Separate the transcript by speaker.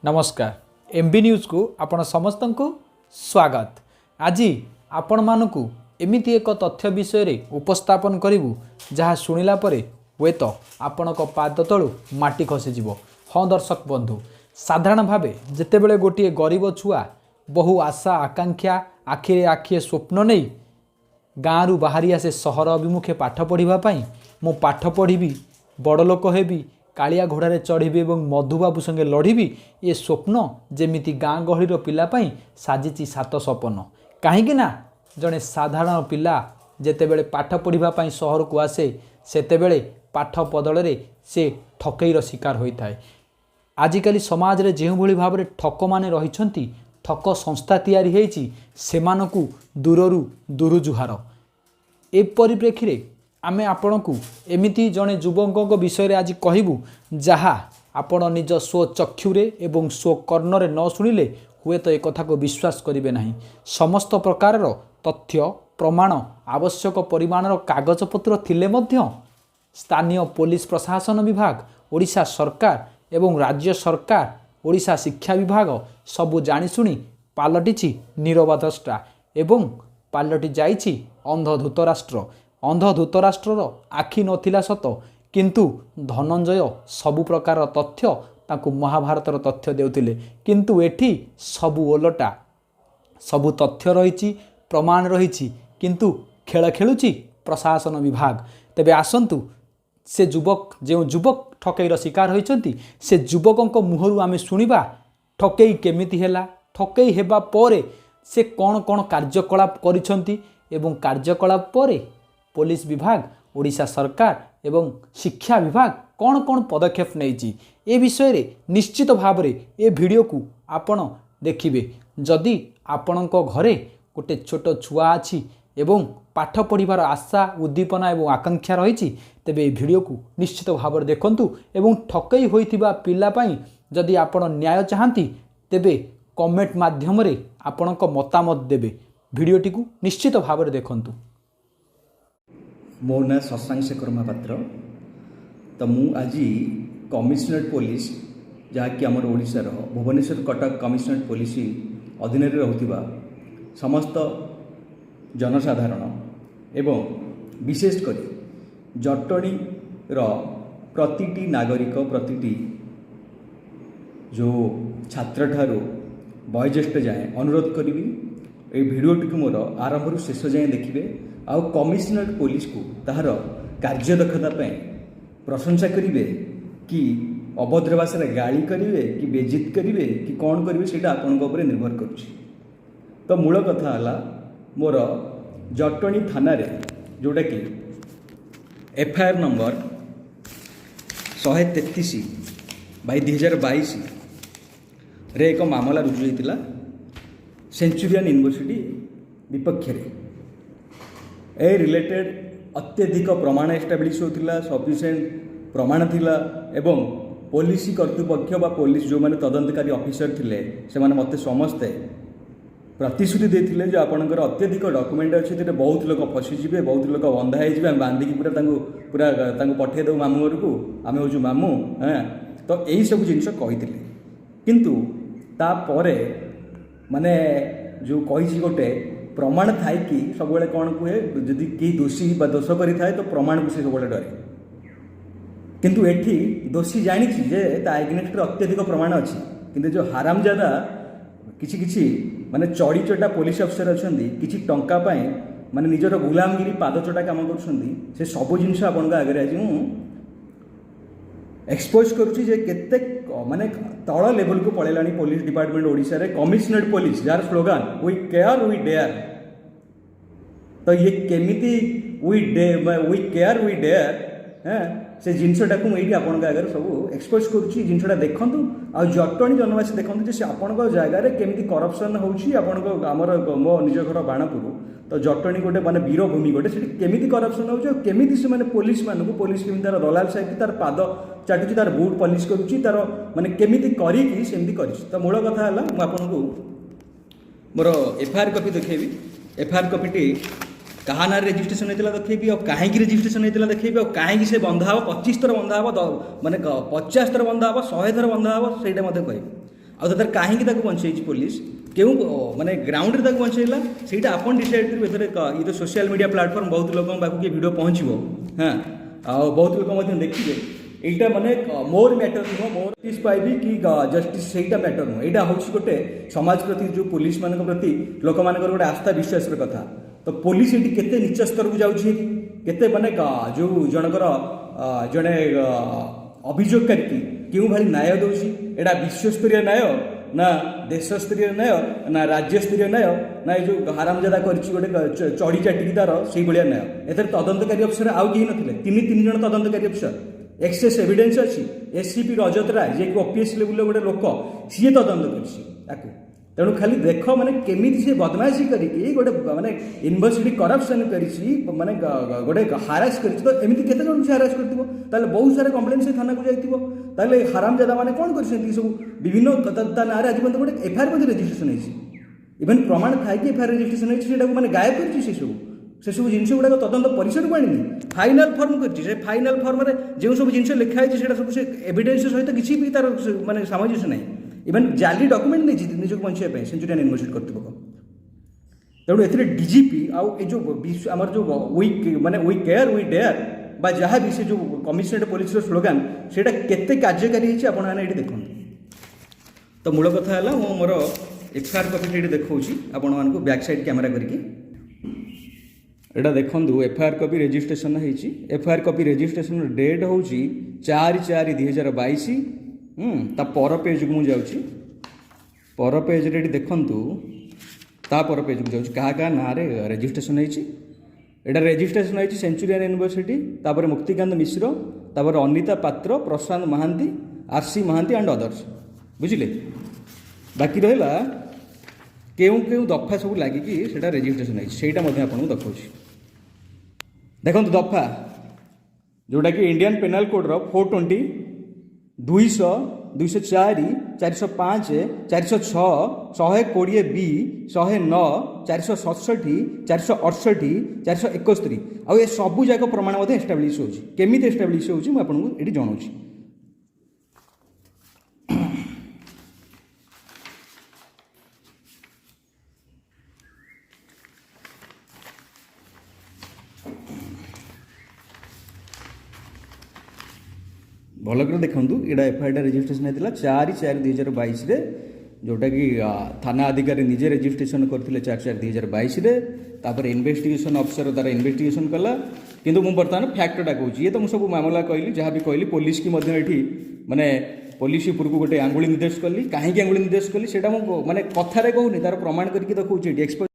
Speaker 1: नमस्कार MB news को आपण समस्त को स्वागत। आज आपण मानकु एमिति एक तथ्य विषय रे उपस्थापन करिवु जहाँ शुणिला परे हुए तो आपणक पाद तलु माटी खसी जीवो। हाँ दर्शक बंधु, साधारण भावे जेतेबेले गोटे गरीब छुआ बहु आशा आकांक्षा आखिरे आखिए स्वप्न नहीं गाँव बाहरी आसे सहर अभिमुखे पाठ पढ़ापी मु पाठ पढ़ी बड़ लोक हेबी कालिया घोड़े चढ़ी और मधुबाबू संगे लढ़ी ये स्वप्न जेमिति गाँ गहलीर पिलापाई साजिची सात सपन। कहीं जड़े साधारण पिला जेतेबेले पाठ पढ़ापी सहर को आसे सेतेबेले पाठ बदल से ठकईर शिकार होता है। आजिकाली समाज रे जो भली भाव ठक माने रहिछंती ठक संस्था तैयारी होईची सेमानकु दूररु दूर जुहार। ए परिप्रेक्षी रे आमे आपणकु एमिति जड़े युवकों विषय रे आज कहबू जहा आपण निज स्वचक्षुरे एवं स्वकर्णरे न शुणिले हुए तो एक कथा को विश्वास करिवे नहीं। समस्त प्रकार तथ्य प्रमाण आवश्यक परिमाणर कागजपत्र थिले मध्य स्थानीय पुलिस प्रशासन विभाग ओडिशा सरकार एवं राज्य सरकार ओडिशा शिक्षा विभाग सबु जानिशुणी पालटिछि नीरवद्रष्टा एवं पालटि जाइछि अंध धूतराष्ट्र। अंध धूतराष्ट्रर आखि नथिला सत किंतु धनंजय सबु प्रकार तथ्य ताकु महाभारतर तथ्य देउथिले किंतु एठी सबु ओलटा सबु तथ्य रहिछि प्रमाण रहिछि किंतु खेल खेलुछि प्रशासन विभाग। तेबे आसंतु से युवक जो युवक ठकईर शिकार होइछंती से युवकों मुहरु आमे सुनिबा ठकई केमिति हेला, ठकई हेबा परे से कौन कौन कार्यकलाप करिछंती एवं कार्यकलाप परे पुलिस विभाग ओडिशा सरकार एवं शिक्षा विभाग कौन कौन पदक्षेप नहीं ए विषय रे निश्चित भाव रे ए वीडियो को आपण देखिबे। जदि आपणको घरे गोटे छोट छुआ अछि एवं पाठ पढ़िबार आशा उद्दीपना एवं आकांक्षा रही तेबे वीडियो को निश्चित भाव रे देखंतु एवं ठकई होइथिबा पिला पई जदि आपण न्याय चाहती तेबे कमेंट माध्यम रे आपणको मतामत देबे। वीडियोटी को निश्चित भाव रे देखंतु।
Speaker 2: मो ना शशांक शेखर महापात्र। तो मु आज कमिशनरेट पुलिस जहाँकि आमर ओडिशार भुवनेश्वर कटक कमिशनरेट पुलिस अधीन रहुथिबा समस्त जनसाधारण एवं विशेषकर जटणी प्रतिटी नागरिक प्रतिटी जो छात्र ठारू वयोज्येष्ठ जाए अनुरोध करी ए भिडियोटी को मोर आरंभ शेष जाए देखिए आउ कमिशनरेट पुलिस को ताहार कार्यदक्षता प्रशंसा करेंगे कि अभद्र भाषा गाली करेंगे कि बेजित करेंगे कि कौन करेंगे से आपंकर निर्भर करुच्ची। तो मूल कथा है मोर जटणी थाना रे जोटा कि एफआईआर नंबर 133/2022 रे एक मामला रुजु होता सेंचुरियन यूनिवर्सिटी विपक्ष ए रिलेटेड अत्यधिक प्रमाण एस्टाब्लिश होता सफिशिएंट प्रमाण थिला एवं पुलिस कर्तृपक्ष बा पुलिस जो माने तदंतकारी ऑफिसर थिले से माने मते समस्ते प्रतिश्रुति देथिले जो आपनकर अत्यधिक डॉक्यूमेंट अछि तेरे बहुत लोग फसी जिवे बहुत लोग बंधा हे जिवे बांधी पूरा पठे दो मामू घर को आमे होजु मामू हां। तो यही सब जिनिस कहिथिले किंतु ता परे माने जो कहिछि गोटे प्रमाण थाए कि सब कौन कहे जदि कई दोषी बा दोष करी थाए तो प्रमाण को से सब डरे किंतु एठी दोषी जानी जे ता एग्नेस्ट अत्यधिक प्रमाण अच्छी किंतु जो हारामजादा किछि किछि माने चढ़ी चटा पुलिस अफिसर अच्छी किछि टंका पाए माने निजर गुलामगिरी पाद चटा काम करुछंदी से सब जिनिस आपन आगे आज मु एक्सपोज करुछि जे केते माने तळ लेवल को पळेलानी पुलिस डिपार्टमेंट ओडिशा रे कमिशनरेट पुलिस जार slogan we care we dare. तो ये केमिति वी केयर वी डेयर हैं से जिनसटा को मुझे आपन आगे सब एक्सपोज करुच्ची जिनसटा देखंतु आ जटणी जनवासी देखंतु जे आपण जगार केमिति करप्शन होउची आपण आमर मो निज घर बाणपुर तो जटणी गोटे माने वीरभूमि गोटे से केमिति करप्शन होउची केमिति से माने पुलिस मानकु पुलिस केमिति तार दलाल साहेब तार पाद चाटुची तार बूट पॉलिश करुच्ची तार माने केमिति करी कि सेमिति करिछि। तो मूल कथा हला मु आपनकु मोर एफआईआर कॉपी देखैबी। एफआईआर कॉपीटी कहा ना रेजिस्ट्रेशन होता देखी और कहीं रेजिस्ट्रेशन होता देखी और कहीं से बंधा हे 25 थर बंधा हे माने 50 थर बंधा हे 100 थर बंधा हे से कह आउ कहीं बंचई पुलिस क्यों माने ग्राउंड रे बंचेला से आपन डिसाइड करेंगे ये तो सोशल मीडिया प्लेटफॉर्म बहुत लोगों पाखु वीडियो पहुँचो हाँ आ बहुत लोग देखिए এইটা মানে মোর ম্যাটর নুহ মোর পিস পাইবি কি জস্টিস সেইটা ম্যাটর নুহ এইটা হচ্ছে গোটে সমাজ প্রতি যে পুলিশ ମାନଙ୍କ প্রতি লোকମାନଙ୍କର গোটে আস্থা বিশ্বাসর কথা তো পুলিশ এটি কেতে নিচ স্তরକୁ যাଉଛି কেতে মানে যে জনকর জনে অভিযোগকারী কি কেউ ভাবে ন্যায় দেଉଛି এটা বিশ্বস্তরীয় ন্যায় না দেশস্তরীয় ন্যায় না রাজ্যস্তরীয় ন্যায় না এই যে হারামজাদা করছি গোটে চড়ি চাটিকি তার সেইভাবে ন্যায় এতে তদন্তকারী অফিসর আউ কেহি নথিলে তিন জন তদন্তকারী অফিসর एक्सेस एविडेंस अच्छी एससीपी रजत राय जे कि ओपीएस लेवल गोटे लोक सी तदंत कर तेणु खाली देख माने केमी सी बदमाशी करके गोटे माने यूनिवर्सिटी करप्शन कर माने गोटे हारास कर तो एमती केते जन से हारास करथिबो ताले बहुत सारा कंप्लेंट से थाना को जाइथिबो ताले हरामजादा माने कोन करछथि सब विभिन्न ता नारे आज बंद गोटे एफआईआर मध्ये रजिस्ट्रेशन होइछि इवन प्रमाण थाई कि एफआईआर रजिस्ट्रेशन होइछि सेटा माने गायब करछि से सब जिन गुड़ाक तदंत परिसर को आनी फाइनाल फर्म कर फाइनाल फर्म जो सब जिन लिखाई सब से एविडेंस सहित किसी भी तार माने सामंजस्य ना इवन जाली डॉक्यूमेंट नहीं निजक बचाई सेंचुरियन यूनिवर्सिटी कर्तृपक्ष तेणु ए डीजीपी आउ जो आम जो वी माने वी केयर वी डेयर बा जहाँ भी से जो कमिशनरेट पुलिस स्लोगान से केते कार्यकारी होती ये देखो तो मूल कथा है मोर एफआईआर कपी ये देखा आपण मानक बैक साइड कैमेरा करके एटा देखु एफआईआर कपी रेजिस्ट्रेशन होती एफआईआर कपी रेजिस्ट्रेशन डेट हूँ 4/4/2022 ता पर पेज को मुझे पर पेज रे देखु ता पर पेज को जाऊँ क्या ना रेजिस्ट्रेशन होती एटा रेजिस्ट्रेशन होती सेंचुरियन यूनिवर्सिटी तापर मुक्तिकांत मिश्र तापर Anita Patra Prashant Mohanty R C Mohanty and others बुझिले बाकी रहा केउ केउ दफा सब लगिकी सेटा रेजिस्ट्रेशन होती सेटा आपको देखा देखो दफा जोटा कि इंडियन पेनाल कोड्र 420 200 204 405 406 120B 109 467 468 471 आउ ये सबू जाक प्रमाण एस्टाब्लीश होची केमिति एस्टाब्लीश होची मैं आपको ये जनाऊँ भल कर देखूँ यहाँ एफआईआर रेजिस्ट्रेशन होता 4/4/2022 जोटा कि थाना अधिकारी निजे रेजिस्ट्रेशन करते 4/4/2022 तापर इन्वेस्टिगेशन अफिसर तार इन्वेस्टिगेशन कला किंतु मुझे बर्तमान फैक्टटा कहूँ ये तो मुझे सब मामला कहली जहाँ भी कहली पुलिस की माने पुलिस उपरको गोटे आंगुली निर्देश कली कहीं आंगुली निर्देश कली से माने कथार कहूनी तार प्रमाण करके देखा एक्सपर्ट